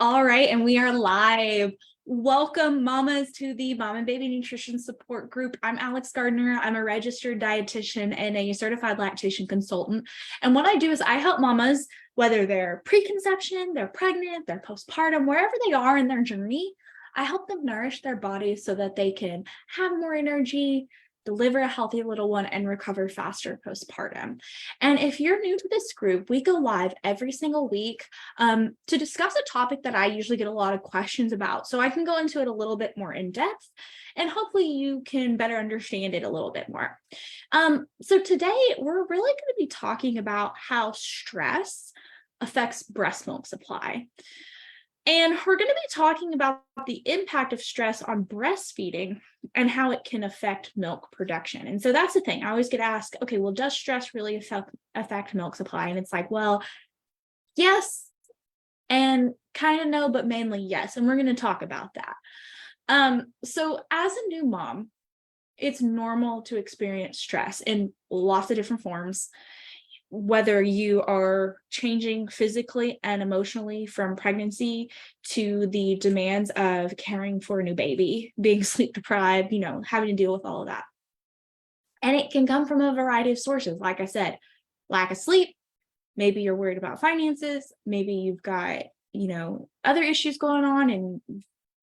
All right, and we are live. Welcome, mamas, to the Mom and Baby Nutrition Support Group. I'm Alex Gardner. I'm a registered dietitian and a certified lactation consultant. And what I do is I help mamas, whether they're preconception, they're pregnant, they're postpartum, wherever they are in their journey, I help them nourish their bodies so that they can have more energy, deliver a healthy little one, and recover faster postpartum. And if you're new to this group, we go live every single week to discuss a topic that I usually get a lot of questions about. So I can go into it a little bit more in depth, and hopefully you can better understand it a little bit more. So today we're really going to be talking about how stress affects breast milk supply. And we're going to be talking about the impact of stress on breastfeeding and how it can affect milk production. And so that's the thing. I always get asked, okay, well, does stress really affect milk supply? And it's like, well, yes, and kind of no, but mainly yes. And we're going to talk about that. So as a new mom, it's normal to experience stress in lots of different forms, whether you are changing physically and emotionally from pregnancy to the demands of caring for a new baby, being sleep deprived, having to deal with all of that. And it can come from a variety of sources. Like I said, lack of sleep, maybe you're worried about finances, maybe you've got, other issues going on and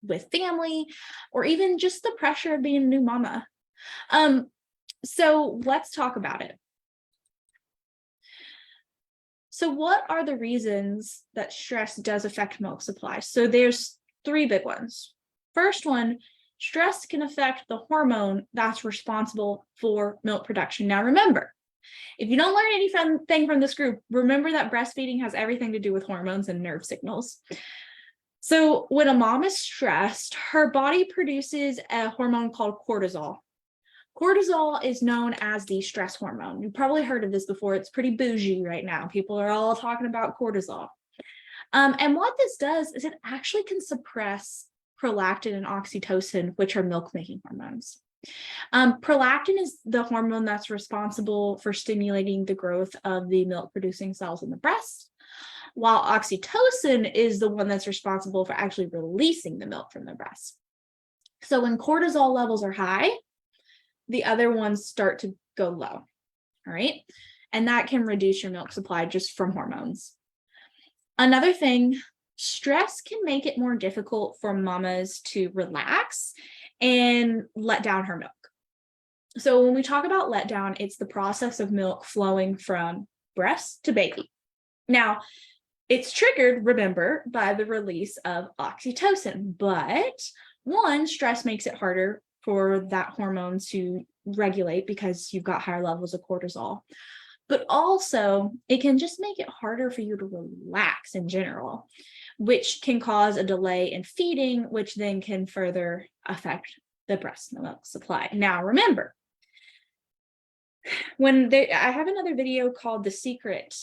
with family, or even just the pressure of being a new mama. So let's talk about it. So what are the reasons that stress does affect milk supply? So there's three big ones. First one, stress can affect the hormone that's responsible for milk production. Now remember, if you don't learn anything from this group, remember that breastfeeding has everything to do with hormones and nerve signals. So when a mom is stressed, her body produces a hormone called cortisol. Cortisol is known as the stress hormone. You've probably heard of this before. It's pretty bougie right now. People are all talking about cortisol. And what this does is it actually can suppress prolactin and oxytocin, which are milk-making hormones. Prolactin is the hormone that's responsible for stimulating the growth of the milk-producing cells in the breast, while oxytocin is the one that's responsible for actually releasing the milk from the breast. So when cortisol levels are high, the other ones start to go low, all right? And that can reduce your milk supply just from hormones. Another thing, stress can make it more difficult for mamas to relax and let down her milk. So when we talk about let down, it's the process of milk flowing from breast to baby. Now, it's triggered, remember, by the release of oxytocin, but one, stress makes it harder for that hormone to regulate because you've got higher levels of cortisol. But also, it can just make it harder for you to relax in general, which can cause a delay in feeding, which then can further affect the breast milk supply. Now, remember, I have another video called The Secret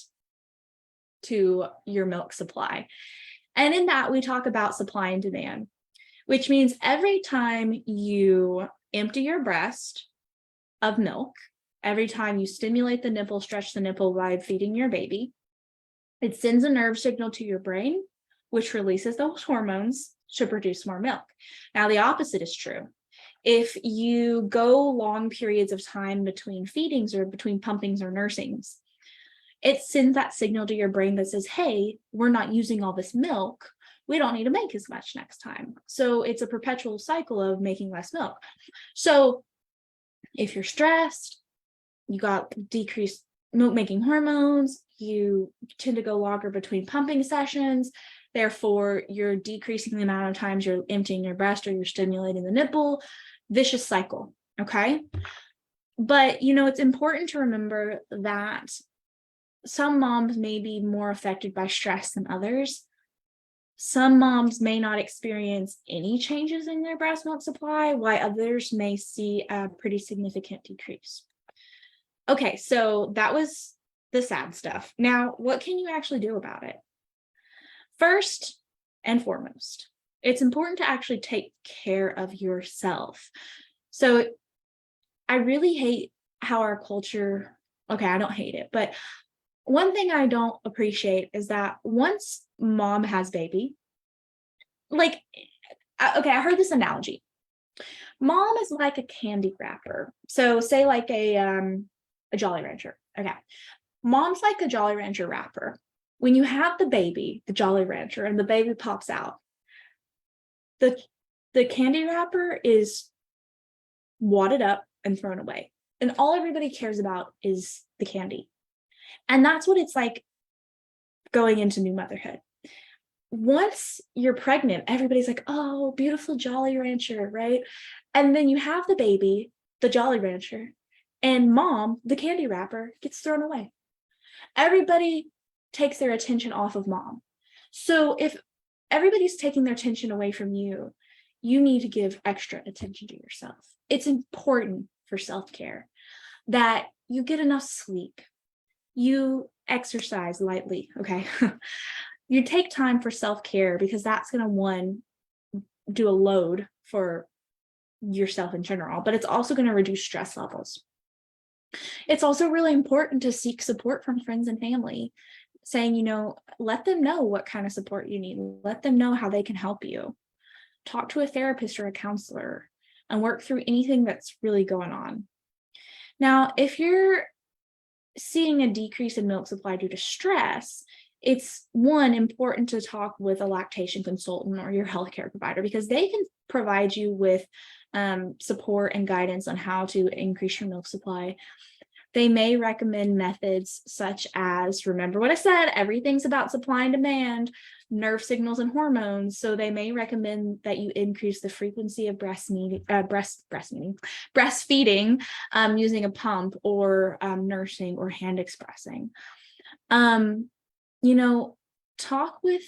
to Your Milk Supply. And in that, we talk about supply and demand, which means every time you empty your breast of milk, every time you stimulate the nipple, stretch the nipple by feeding your baby, it sends a nerve signal to your brain, which releases those hormones to produce more milk. Now, the opposite is true. If you go long periods of time between feedings or between pumpings or nursings, it sends that signal to your brain that says, hey, we're not using all this milk. We don't need to make as much next time. So it's a perpetual cycle of making less milk. So if you're stressed, you got decreased milk making hormones, you tend to go longer between pumping sessions. Therefore, you're decreasing the amount of times you're emptying your breast or you're stimulating the nipple. Vicious cycle. Okay. But, it's important to remember that some moms may be more affected by stress than others. Some moms may not experience any changes in their breast milk supply, while others may see a pretty significant decrease. Okay, so that was the sad stuff. Now, what can you actually do about it? First and foremost, it's important to actually take care of yourself. So I really hate how our culture, okay, I don't hate it, but one thing I don't appreciate is that once mom has baby, like, okay, I heard this analogy. Mom is like a candy wrapper. So say like a Jolly Rancher. Okay. Mom's like a Jolly Rancher wrapper. When you have the baby, the Jolly Rancher, and the baby pops out, the candy wrapper is wadded up and thrown away. And all everybody cares about is the candy. And that's what it's like going into new motherhood. Once you're pregnant, everybody's like, oh, beautiful Jolly Rancher, right? And then you have the baby, the Jolly Rancher, and mom, the candy wrapper, gets thrown away. Everybody takes their attention off of mom. So if everybody's taking their attention away from you, you need to give extra attention to yourself. It's important for self-care that you get enough sleep, you exercise lightly, okay? You take time for self-care, because that's going to, one, do a load for yourself in general, but it's also going to reduce stress levels. It's also really important to seek support from friends and family, saying, you know, let them know what kind of support you need. Let them know how they can help you. Talk to a therapist or a counselor and work through anything that's really going on. Now, if you're seeing a decrease in milk supply due to stress, it's, one, important to talk with a lactation consultant or your healthcare provider, because they can provide you with support and guidance on how to increase your milk supply. They may recommend methods such as, remember what I said, everything's about supply and demand, nerve signals and hormones. So they may recommend that you increase the frequency of breastfeeding using a pump, or nursing, or hand expressing. You know, talk with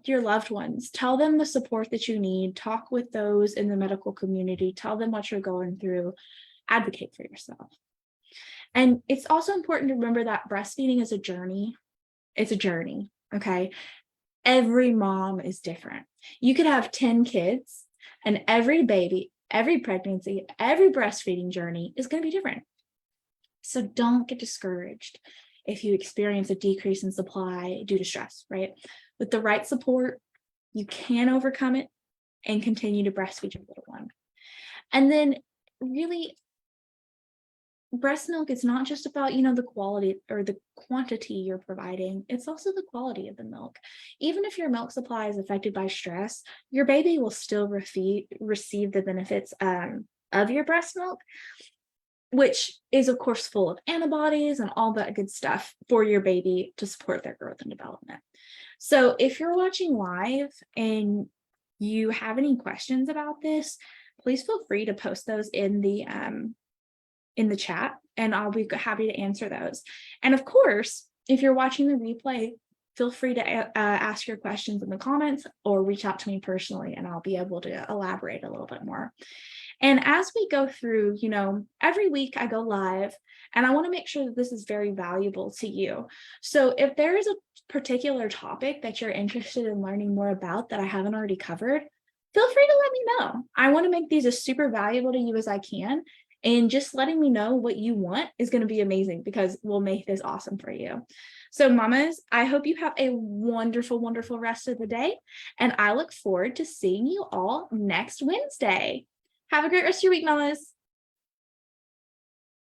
your loved ones, tell them the support that you need, talk with those in the medical community, tell them what you're going through, advocate for yourself. And it's also important to remember that breastfeeding is a journey. It's a journey, okay? Every mom is different. You could have 10 kids, and every baby, every pregnancy, every breastfeeding journey is going to be different. So don't get discouraged if you experience a decrease in supply due to stress, right? With the right support, you can overcome it and continue to breastfeed your little one. And then really, breast milk is not just about, you know, the quality or the quantity you're providing, it's also the quality of the milk. Even if your milk supply is affected by stress, your baby will still receive the benefits of your breast milk, which is of course full of antibodies and all that good stuff for your baby to support their growth and development. So if you're watching live and you have any questions about this, please feel free to post those in the chat, and I'll be happy to answer those. And of course, if you're watching the replay, feel free to ask your questions in the comments or reach out to me personally, and I'll be able to elaborate a little bit more. And as we go through, you know, every week I go live, and I want to make sure that this is very valuable to you. So if there is a particular topic that you're interested in learning more about that I haven't already covered, feel free to let me know. I want to make these as super valuable to you as I can. And just letting me know what you want is going to be amazing, because we'll make this awesome for you. So mamas, I hope you have a wonderful, wonderful rest of the day. And I look forward to seeing you all next Wednesday. Have a great rest of your week, mamas.